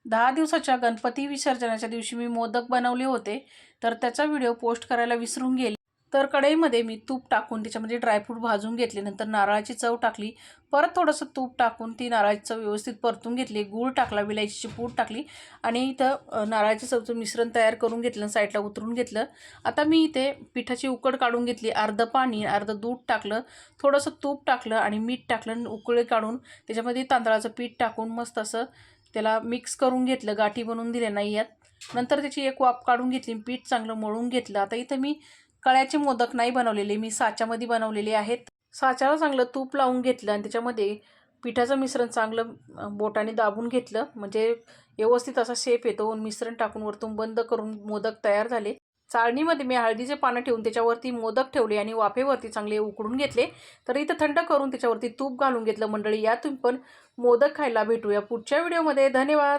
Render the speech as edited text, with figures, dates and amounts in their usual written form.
10 दिवसाच्या गणपती विसर्जनाच्या दिवशी मी मोदक बनवले होते, तर त्याचा व्हिडिओ पोस्ट करायला विसरून गेले. तर कढईमध्ये मी तूप टाकून त्याच्यामध्ये ड्रायफ्रूट भाजून घेतले, नंतर नारळाची चव टाकली, परत थोडंसं तूप टाकून ती नारळाची चव व्यवस्थित परतून घेतली, गूळ टाकला, विलायचीची पूड टाकली आणि इथं नारळाच्या चवचं मिश्रण तयार करून घेतलं, साईडला उतरून घेतलं. आता मी इथे पिठाची उकड काढून घेतली, अर्ध पाणी अर्धं दूध टाकलं, थोडंसं तूप टाकलं आणि मीठ टाकलं, उकळी काढून त्याच्यामध्ये तांदळाचं पीठ टाकून मस्त असं त्याला मिक्स करून घेतलं, गाठी बनवून दिल्या नाही यात. नंतर त्याची एक वाफ काढून घेतली, पीठ चांगलं मळून घेतलं. आता इथं मी कळ्याचे मोदक नाही बनवलेले, मी साच्यामध्ये बनवलेले आहेत. साच्याला चांगलं तूप लावून घेतलं आणि त्याच्यामध्ये पिठाचं मिश्रण चांगलं बोटाने दाबून घेतलं, म्हणजे व्यवस्थित असा शेप येतो. मिश्रण टाकून वरतून बंद करून मोदक तयार झाले. चाळणीमध्ये मी हळदीचे पानं ठेवून त्याच्यावरती मोदक ठेवले आणि वाफेवरती चांगले उकडून घेतले. तर इथं थंड करून त्याच्यावरती तूप घालून घेतलं. मंडळी, या तुम्ही पण मोदक खायला. भेटूया पुढच्या व्हिडिओमध्ये. धन्यवाद.